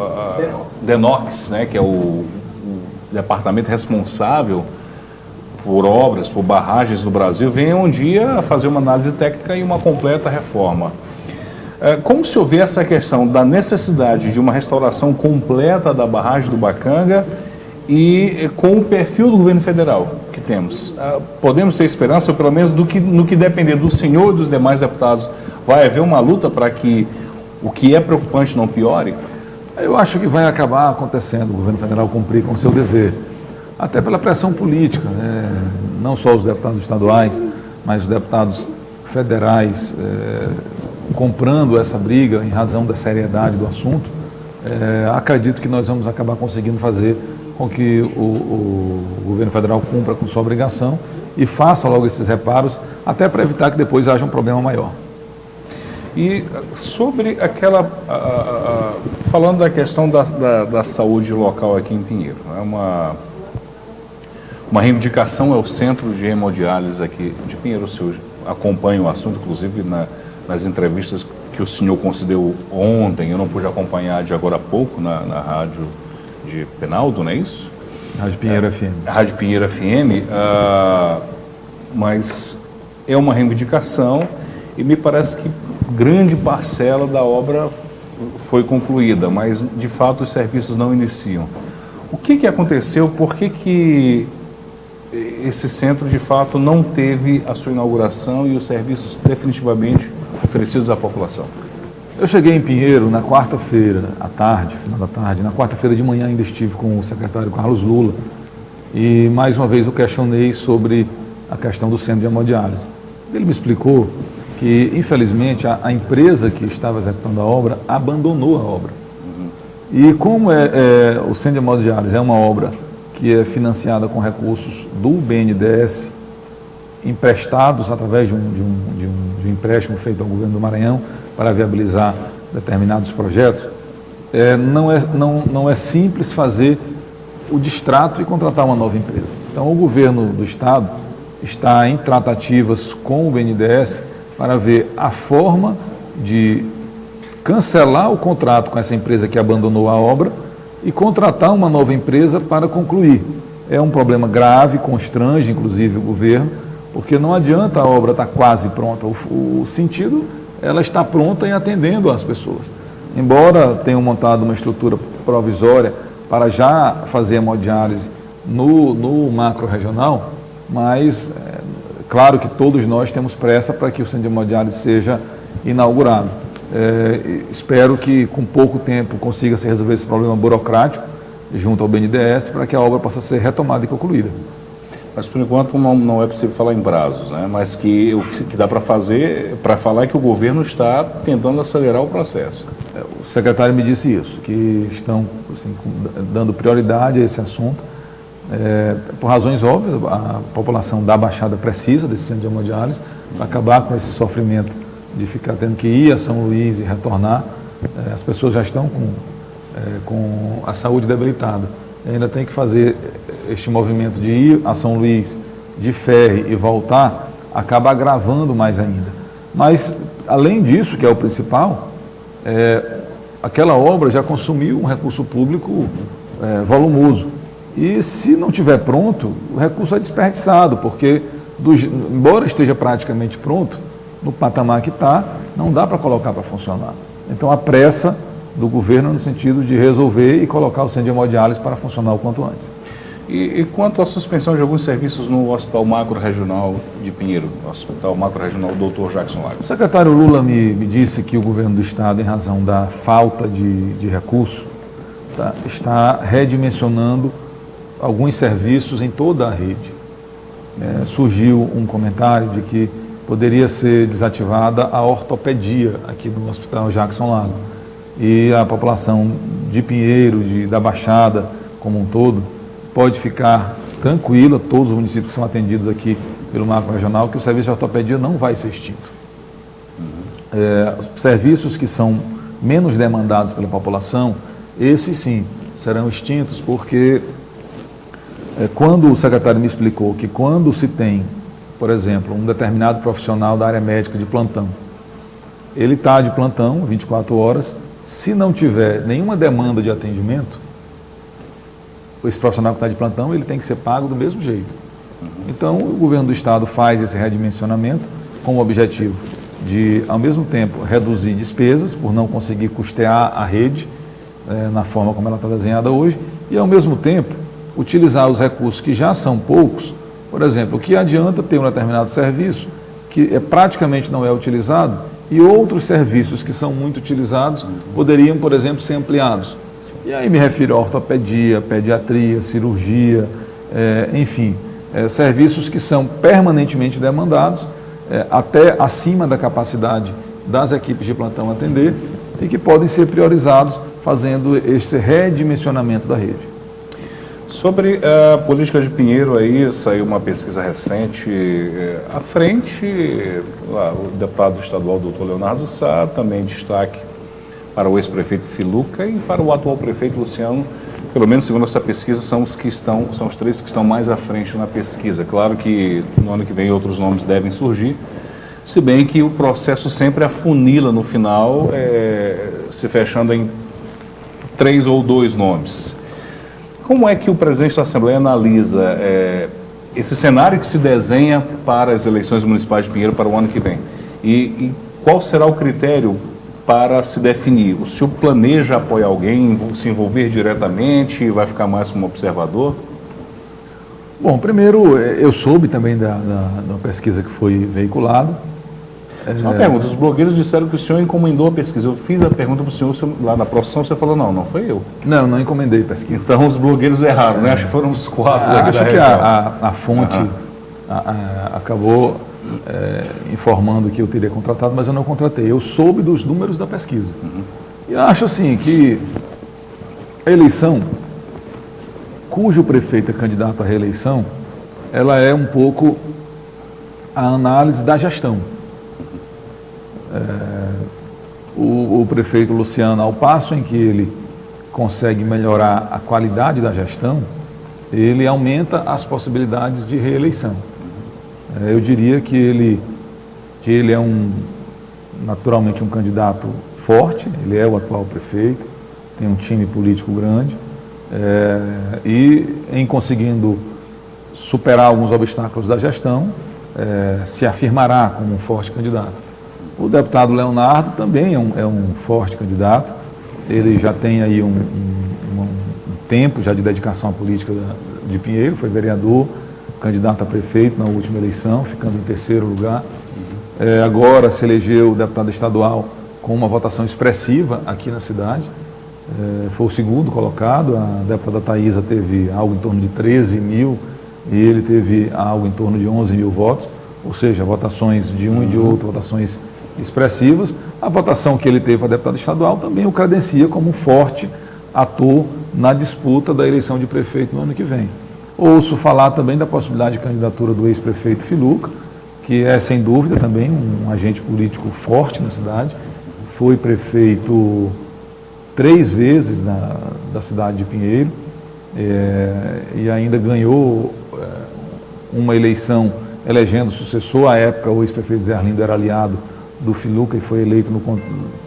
DENOX, né, que é o departamento responsável por obras, por barragens no Brasil, venha um dia fazer uma análise técnica e uma completa reforma. Como se houver essa questão da necessidade de uma restauração completa da barragem do Bacanga e com o perfil do governo federal que temos? Podemos ter esperança, ou pelo menos no que depender do senhor e dos demais deputados, vai haver uma luta para que o que é preocupante não piore? Eu acho que vai acabar acontecendo o governo federal cumprir com o seu dever, até pela pressão política, né? Não só os deputados estaduais, mas os deputados federais comprando essa briga em razão da seriedade do assunto. Acredito que nós vamos acabar conseguindo fazer com que o governo federal cumpra com sua obrigação e faça logo esses reparos, até para evitar que depois haja um problema maior. E sobre falando da questão da saúde local aqui em Pinheiro, uma reivindicação é o centro de hemodiálise aqui de Pinheiro. O senhor acompanha o assunto, inclusive nas entrevistas que o senhor concedeu ontem, eu não pude acompanhar de agora a pouco na rádio de Penaldo, não é isso? Rádio Pinheiro FM. Rádio Pinheiro FM, mas é uma reivindicação e me parece que grande parcela da obra foi concluída, mas de fato os serviços não iniciam. O que aconteceu? Por que esse centro de fato não teve a sua inauguração e os serviços definitivamente oferecidos à população? Eu cheguei em Pinheiro na quarta-feira à tarde, final da tarde. Na quarta-feira de manhã ainda estive com o secretário Carlos Lula e mais uma vez eu questionei sobre a questão do centro de hemodiálise. Ele me explicou que, infelizmente, a empresa que estava executando a obra abandonou a obra. E como o centro de hemodiálise é uma obra que é financiada com recursos do BNDES, emprestados através de um empréstimo feito ao governo do Maranhão para viabilizar determinados projetos, não é simples fazer o distrato e contratar uma nova empresa. Então, o governo do Estado está em tratativas com o BNDES para ver a forma de cancelar o contrato com essa empresa que abandonou a obra e contratar uma nova empresa para concluir. É um problema grave, constrange inclusive o governo, porque não adianta a obra estar quase pronta. O sentido, ela está pronta e atendendo as pessoas. Embora tenham montado uma estrutura provisória para já fazer hemodiálise no macro regional, mas claro que todos nós temos pressa para que o centro de hemodiálise seja inaugurado. Espero que com pouco tempo consiga se resolver esse problema burocrático junto ao BNDES para que a obra possa ser retomada e concluída. Mas por enquanto não é possível falar em prazos, né? Mas que o que dá para fazer, para falar é que o governo está tentando acelerar o processo. O secretário me disse isso, que estão assim, dando prioridade a esse assunto. Por razões óbvias, a população da Baixada precisa desse centro de hemodiálise para acabar com esse sofrimento de ficar tendo que ir a São Luís e retornar. As pessoas já estão com a saúde debilitada. Ainda tem que fazer este movimento de ir a São Luís de ferry e voltar, acaba agravando mais ainda. Mas, além disso, que é o principal, aquela obra já consumiu um recurso público volumoso. E se não estiver pronto, o recurso é desperdiçado, porque, embora esteja praticamente pronto, no patamar que está, não dá para colocar para funcionar. Então, a pressa do governo no sentido de resolver e colocar o centro de hemodiálise para funcionar o quanto antes. E quanto à suspensão de alguns serviços no Hospital Macro Regional de Pinheiro, Hospital Macro Regional Dr. Jackson Lago? O secretário Lula me disse que o governo do Estado, em razão da falta de recurso, está redimensionando alguns serviços em toda a rede. Surgiu um comentário de que poderia ser desativada a ortopedia aqui no Hospital Jackson Lago. E a população de Pinheiro, da Baixada como um todo, pode ficar tranquila, todos os municípios que são atendidos aqui pelo macro regional, que o serviço de ortopedia não vai ser extinto. Serviços que são menos demandados pela população, esses sim serão extintos, porque quando o secretário me explicou que quando se tem, por exemplo, um determinado profissional da área médica de plantão, ele está de plantão 24 horas, se não tiver nenhuma demanda de atendimento, esse profissional que está de plantão, ele tem que ser pago do mesmo jeito. Então, o governo do Estado faz esse redimensionamento com o objetivo de, ao mesmo tempo, reduzir despesas, por não conseguir custear a rede na forma como ela está desenhada hoje, e, ao mesmo tempo, utilizar os recursos que já são poucos. Por exemplo, o que adianta ter um determinado serviço que praticamente não é utilizado, e outros serviços que são muito utilizados poderiam, por exemplo, ser ampliados. E aí me refiro a ortopedia, pediatria, cirurgia, enfim, serviços que são permanentemente demandados, até acima da capacidade das equipes de plantão atender, e que podem ser priorizados fazendo esse redimensionamento da rede. Sobre a política de Pinheiro, aí saiu uma pesquisa recente, à frente, o deputado estadual doutor Leonardo Sá, também destaque para o ex-prefeito Filuca e para o atual prefeito Luciano, pelo menos segundo essa pesquisa, são os três que estão mais à frente na pesquisa. Claro que no ano que vem outros nomes devem surgir, se bem que o processo sempre afunila no final, se fechando em 3 ou 2 nomes. Como é que o presidente da Assembleia analisa esse cenário que se desenha para as eleições municipais de Pinheiro para o ano que vem? E qual será o critério para se definir? O senhor planeja apoiar alguém, se envolver diretamente, vai ficar mais como observador? Bom, primeiro, eu soube também da pesquisa que foi veiculada. Só uma pergunta, os blogueiros disseram que o senhor encomendou a pesquisa. Eu fiz a pergunta para o senhor lá na profissão, você falou, não foi eu. Não encomendei pesquisa. Então os blogueiros erraram, né? Acho que foram os 4 daqui acho da que região. a fonte acabou informando que eu teria contratado, mas eu não contratei. Eu soube dos números da pesquisa. E acho assim que a eleição, cujo prefeito é candidato à reeleição, ela é um pouco a análise da gestão. O prefeito Luciano, ao passo em que ele consegue melhorar a qualidade da gestão, ele aumenta as possibilidades de reeleição. Eu diria que ele é naturalmente um candidato forte, ele é o atual prefeito, tem um time político grande, e em conseguindo superar alguns obstáculos da gestão, se afirmará como um forte candidato. O deputado Leonardo também é um forte candidato, ele já tem aí um tempo já de dedicação à política de Pinheiro, foi vereador, candidato a prefeito na última eleição, ficando em terceiro lugar. Agora se elegeu deputado estadual com uma votação expressiva aqui na cidade. Foi o segundo colocado, a deputada Thaisa teve algo em torno de 13 mil e ele teve algo em torno de 11 mil votos, ou seja, votações de um e de outro, votações expressivas. A votação que ele teve para deputado estadual também o credencia como um forte ator na disputa da eleição de prefeito no ano que vem. Ouço falar também da possibilidade de candidatura do ex-prefeito Filuca, que é sem dúvida também um agente político forte na cidade, foi prefeito 3 vezes da cidade de Pinheiro e ainda ganhou uma eleição elegendo sucessor. À época o ex-prefeito Zé Arlindo era aliado do Filuca e foi eleito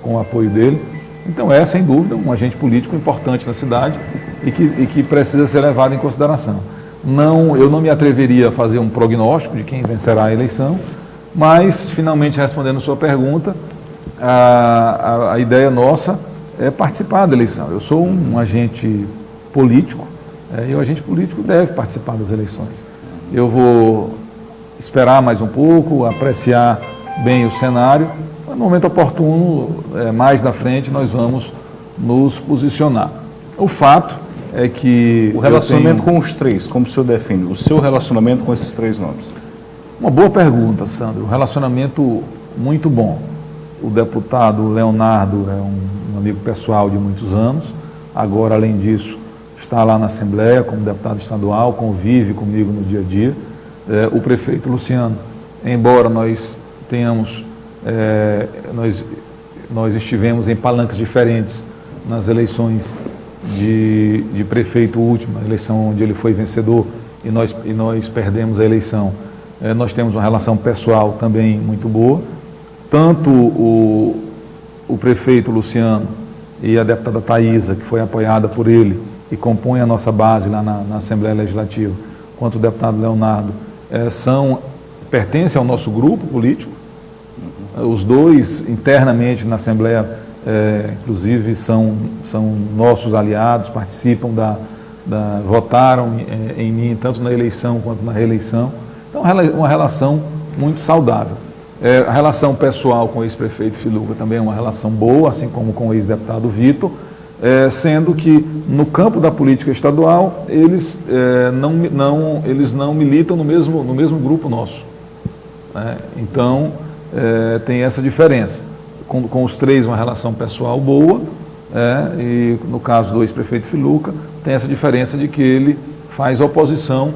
com o apoio dele. Então é sem dúvida um agente político importante na cidade e que precisa ser levado em consideração. Eu não me atreveria a fazer um prognóstico de quem vencerá a eleição, mas finalmente respondendo a sua pergunta, a ideia nossa é participar da eleição. Eu sou um agente político e o agente político deve participar das eleições. Eu vou esperar mais um pouco, apreciar bem o cenário. No momento oportuno, mais na frente, nós vamos nos posicionar. O fato é que... O relacionamento com os três, como o senhor define? O seu relacionamento com esses 3 nomes? Uma boa pergunta, Sandro. Um relacionamento muito bom. O deputado Leonardo é um amigo pessoal de muitos anos. Agora, além disso, está lá na Assembleia como deputado estadual, convive comigo no dia a dia. O prefeito Luciano, embora nós tenhamos... Nós estivemos em palancas diferentes nas eleições de prefeito última, a eleição onde ele foi vencedor e nós perdemos a eleição. Nós temos uma relação pessoal também muito boa. Tanto o prefeito Luciano e a deputada Thaisa, que foi apoiada por ele e compõe a nossa base lá na Assembleia Legislativa, quanto o deputado Leonardo, pertencem ao nosso grupo político. Os dois, internamente na Assembleia, inclusive, são nossos aliados, participam votaram em mim, tanto na eleição quanto na reeleição. Então, uma relação muito saudável. A relação pessoal com o ex-prefeito Filuca também é uma relação boa, assim como com o ex-deputado Vitor, sendo que, no campo da política estadual, eles não militam no mesmo grupo nosso. Então, tem essa diferença. Com os 3, uma relação pessoal boa, e no caso do ex-prefeito Filuca, tem essa diferença de que ele faz oposição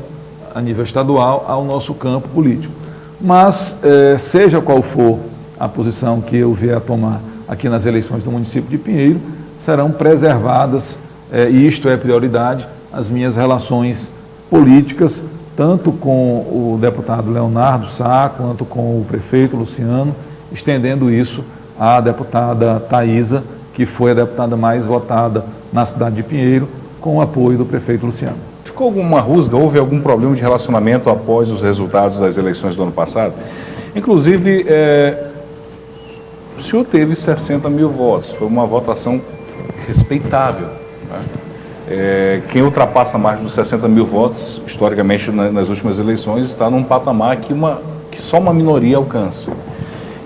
a nível estadual ao nosso campo político. Mas, seja qual for a posição que eu vier a tomar aqui nas eleições do município de Pinheiro, serão preservadas, e isto é prioridade, as minhas relações políticas, tanto com o deputado Leonardo Sá, quanto com o prefeito Luciano, estendendo isso à deputada Thaisa, que foi a deputada mais votada na cidade de Pinheiro, com o apoio do prefeito Luciano. Ficou alguma rusga? Houve algum problema de relacionamento após os resultados das eleições do ano passado? Inclusive, o senhor teve 60 mil votos, foi uma votação respeitável, né? Quem ultrapassa mais dos 60 mil votos, historicamente nas últimas eleições, está num patamar que só uma minoria alcança.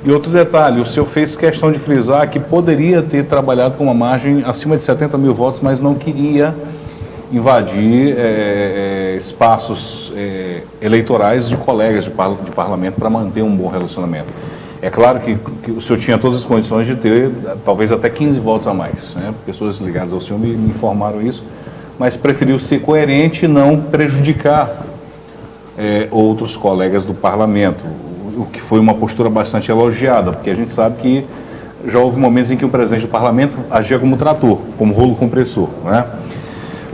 E outro detalhe, o senhor fez questão de frisar que poderia ter trabalhado com uma margem acima de 70 mil votos, mas não queria invadir espaços eleitorais de colegas de parlamento para manter um bom relacionamento. É claro que o senhor tinha todas as condições de ter talvez até 15 votos a mais, né? Pessoas ligadas ao senhor me informaram isso, mas preferiu ser coerente e não prejudicar outros colegas do parlamento, o que foi uma postura bastante elogiada, porque a gente sabe que já houve momentos em que o presidente do parlamento agia como trator, como rolo compressor, né?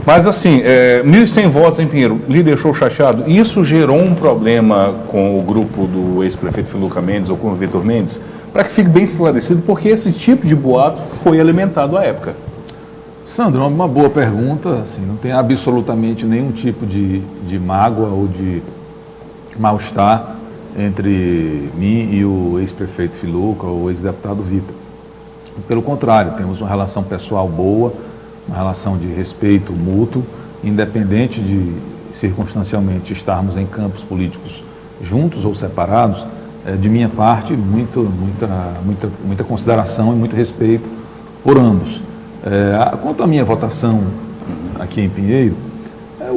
Mas assim, 1.100 votos em Pinheiro lhe deixou chateado? Isso gerou um problema com o grupo do ex-prefeito Filuca Mendes ou com o Vitor Mendes? Para que fique bem esclarecido, porque esse tipo de boato foi alimentado à época. Sandro, uma boa pergunta. Assim, não tem absolutamente nenhum tipo de mágoa ou de mal-estar entre mim e o ex-prefeito Filuca ou o ex-deputado Vitor. Pelo contrário, temos uma relação pessoal boa, uma relação de respeito mútuo, independente circunstancialmente estarmos em campos políticos juntos ou separados, de minha parte, muita consideração e muito respeito por ambos. Quanto à minha votação aqui em Pinheiro,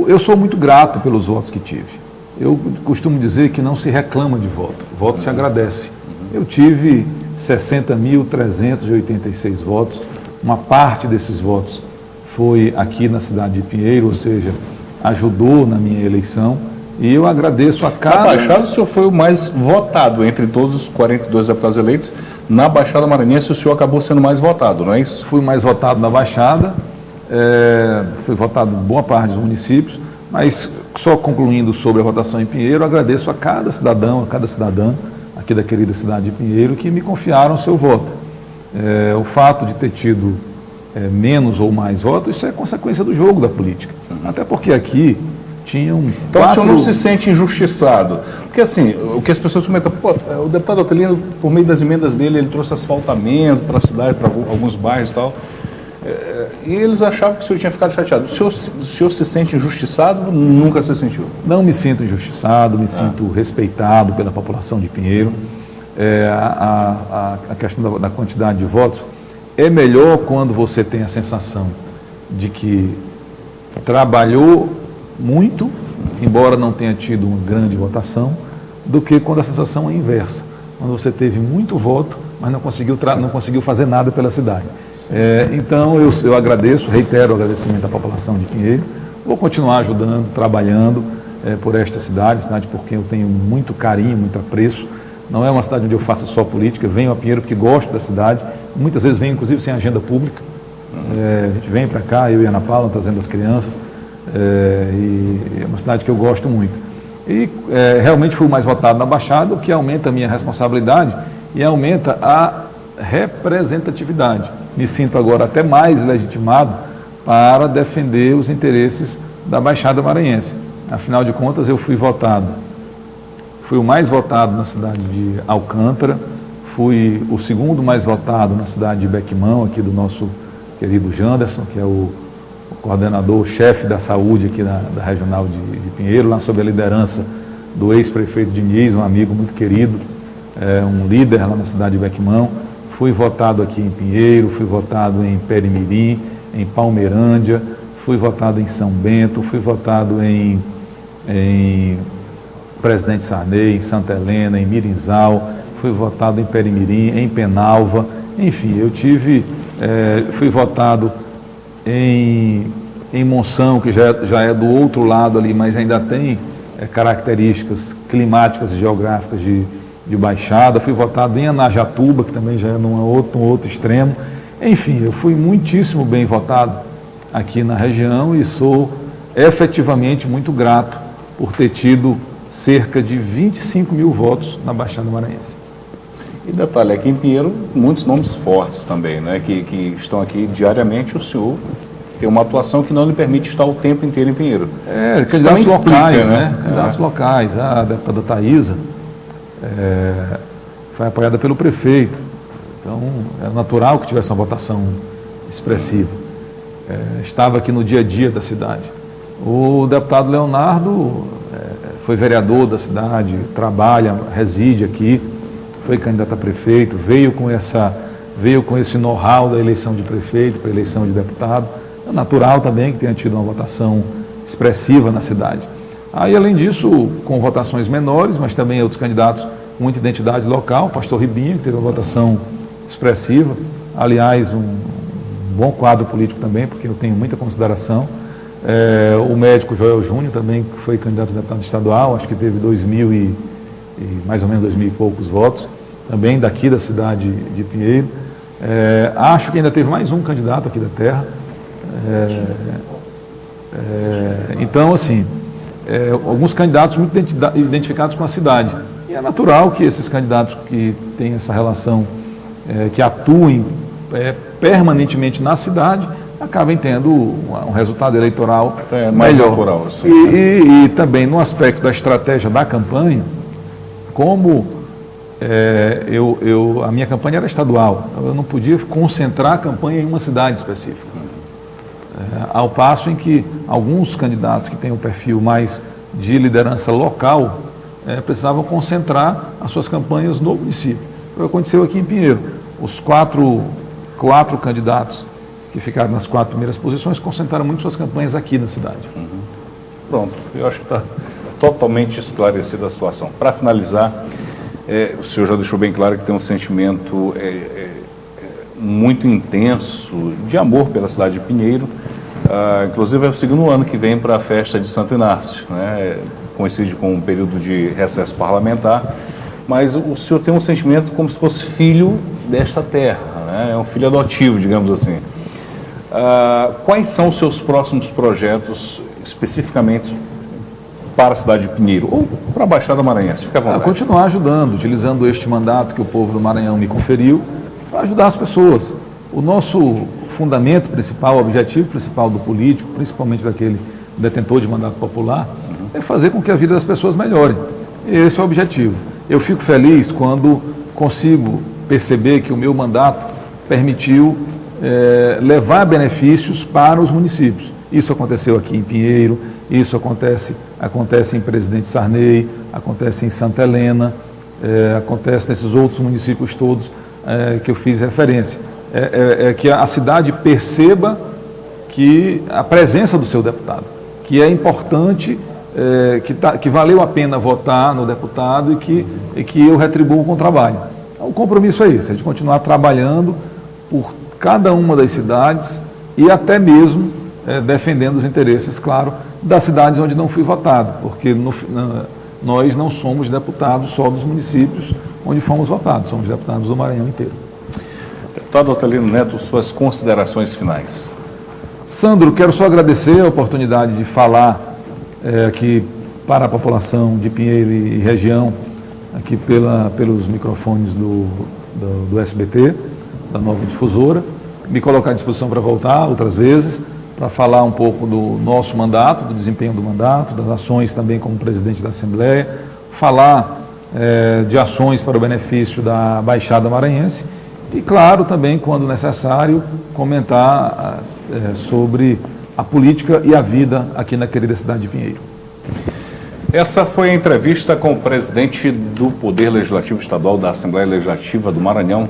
eu sou muito grato pelos votos que tive. Eu costumo dizer que não se reclama de voto, voto se agradece. Eu tive 60.386 votos, uma parte desses votos foi aqui na cidade de Pinheiro, ou seja, ajudou na minha eleição, e eu agradeço a cada... Na Baixada o senhor foi o mais votado entre todos os 42 deputados eleitos. Na Baixada Maranhense o senhor acabou sendo mais votado, não é isso? Fui mais votado na Baixada, fui votado em boa parte dos municípios, mas só concluindo sobre a votação em Pinheiro, agradeço a cada cidadão, a cada cidadã aqui da querida cidade de Pinheiro que me confiaram o seu voto. O fato de ter tido menos ou mais votos, isso é consequência do jogo da política. Até porque aqui tinham Então o senhor não se sente injustiçado? Porque assim, o que as pessoas comentam, o deputado Otelino, por meio das emendas dele, ele trouxe asfaltamento para a cidade, para alguns bairros e tal, e eles achavam que o senhor tinha ficado chateado. O senhor se sente injustiçado ou nunca se sentiu? Não me sinto injustiçado, me sinto respeitado pela população de Pinheiro. A questão da quantidade de votos é melhor quando você tem a sensação de que trabalhou muito, embora não tenha tido uma grande votação, do que quando a sensação é inversa, quando você teve muito voto, mas não conseguiu fazer nada pela cidade. Então eu agradeço, reitero o agradecimento à população de Pinheiro, vou continuar ajudando, trabalhando por esta cidade por quem eu tenho muito carinho, muito apreço. Não é uma cidade onde eu faço só política, venho a Pinheiro porque gosto da cidade, muitas vezes venho inclusive sem agenda pública, a gente vem para cá, eu e a Ana Paula, trazendo as crianças, e é uma cidade que eu gosto muito. E realmente fui mais votado na Baixada, o que aumenta a minha responsabilidade e aumenta a representatividade. Me sinto agora até mais legitimado para defender os interesses da Baixada Maranhense. Afinal de contas, eu fui o mais votado na cidade de Alcântara, fui o segundo mais votado na cidade de Bequimão, aqui do nosso querido Janderson, que é o coordenador-chefe da saúde aqui da Regional de Pinheiro, lá sob a liderança do ex-prefeito Diniz, um amigo muito querido, um líder lá na cidade de Bequimão. Fui votado aqui em Pinheiro, fui votado em Perimirim, em Palmeirândia, fui votado em São Bento, fui votado em Presidente Sarney, em Santa Helena, em Mirinzal, fui votado em Perimirim, em Penalva, enfim, fui votado em Monção, que já é do outro lado ali, mas ainda tem características climáticas e geográficas de Baixada, fui votado em Anajatuba, que também já é num outro extremo. Enfim, eu fui muitíssimo bem votado aqui na região e sou efetivamente muito grato por ter tido cerca de 25 mil votos na Baixada Maranhense. E detalhe, aqui em Pinheiro, muitos nomes fortes também, né, que estão aqui diariamente. O senhor tem uma atuação que não lhe permite estar o tempo inteiro em Pinheiro. Candidatos locais, né? Candidatos locais. A deputada Thaisa foi apoiada pelo prefeito, então é natural que tivesse uma votação expressiva. Estava aqui no dia a dia da cidade. O deputado Leonardo foi vereador da cidade, trabalha, reside aqui, foi candidato a prefeito, veio com esse know-how da eleição de prefeito para a eleição de deputado. É natural também que tenha tido uma votação expressiva na cidade. Aí, além disso, com votações menores, mas também outros candidatos com muita identidade local, o pastor Ribinho, que teve uma votação expressiva, aliás, um bom quadro político também, porque eu tenho muita consideração. O médico Joel Júnior também, que foi candidato a deputado estadual, acho que teve mais ou menos 2.000 e poucos votos, também daqui da cidade de Pinheiro. Acho que ainda teve mais um candidato aqui da terra. Então, assim, alguns candidatos muito identificados com a cidade. E é natural que esses candidatos que têm essa relação, que atuem permanentemente na cidade, acabem tendo um resultado eleitoral mais melhor. Natural, e também no aspecto da estratégia da campanha, como a minha campanha era estadual, eu não podia concentrar a campanha em uma cidade específica. Ao passo em que alguns candidatos que têm um perfil mais de liderança local precisavam concentrar as suas campanhas no município. O que aconteceu aqui em Pinheiro? Os quatro candidatos que ficaram nas 4 primeiras posições concentraram muito suas campanhas aqui na cidade. Pronto, eu acho que está totalmente esclarecida a situação. Para finalizar, o senhor já deixou bem claro que tem um sentimento muito intenso de amor pela cidade de Pinheiro. Inclusive é o segundo ano que vem para a festa de Santo Inácio, né? Coincide com um período de recesso parlamentar, mas o senhor tem um sentimento como se fosse filho desta terra, né? É um filho adotivo, digamos assim. Quais são os seus próximos projetos, especificamente para a cidade de Pinheiro ou para a Baixada Maranhense? Fica à vontade. Continuar ajudando, utilizando este mandato que o povo do Maranhão me conferiu para ajudar as pessoas. O nosso fundamento principal, o objetivo principal do político, principalmente daquele detentor de mandato popular, é fazer com que a vida das pessoas melhore. Esse é o objetivo. Eu fico feliz quando consigo perceber que o meu mandato permitiu levar benefícios para os municípios. Isso aconteceu aqui em Pinheiro, isso acontece em Presidente Sarney, acontece em Santa Helena, acontece nesses outros municípios todos que eu fiz referência. Que a cidade perceba que a presença do seu deputado, que é importante, que valeu a pena votar no deputado e que eu retribuo com o trabalho. Então, o compromisso é esse, é de continuar trabalhando por cada uma das cidades e até mesmo defendendo os interesses, claro, das cidades onde não fui votado, porque nós não somos deputados só dos municípios onde fomos votados, somos deputados do Maranhão inteiro. Deputado Otelino Neto, suas considerações finais. Sandro, quero só agradecer a oportunidade de falar aqui para a população de Pinheiro e região, aqui pelos microfones do SBT, da Nova Difusora, me colocar à disposição para voltar outras vezes, para falar um pouco do nosso mandato, do desempenho do mandato, das ações também como presidente da Assembleia, falar de ações para o benefício da Baixada Maranhense e, claro, também, quando necessário, comentar sobre a política e a vida aqui na querida cidade de Pinheiro. Essa foi a entrevista com o presidente do Poder Legislativo Estadual da Assembleia Legislativa do Maranhão,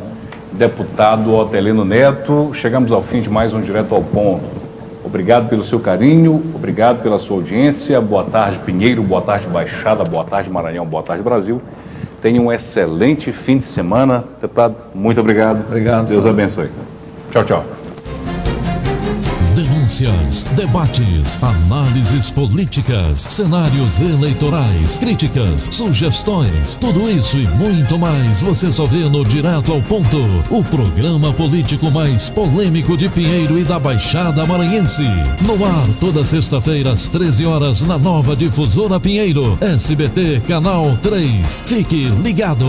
deputado Otelino Neto. Chegamos ao fim de mais um Direto ao Ponto. Obrigado pelo seu carinho, obrigado pela sua audiência. Boa tarde, Pinheiro, boa tarde, Baixada, boa tarde, Maranhão, boa tarde, Brasil. Tenha um excelente fim de semana. Deputado, muito obrigado. Obrigado. Deus abençoe. Tchau, tchau. Denúncias, debates, análises políticas, cenários eleitorais, críticas, sugestões, tudo isso e muito mais você só vê no Direto ao Ponto, o programa político mais polêmico de Pinheiro e da Baixada Maranhense. No ar toda sexta-feira às 13 horas na Nova Difusora Pinheiro, SBT Canal 3. Fique ligado.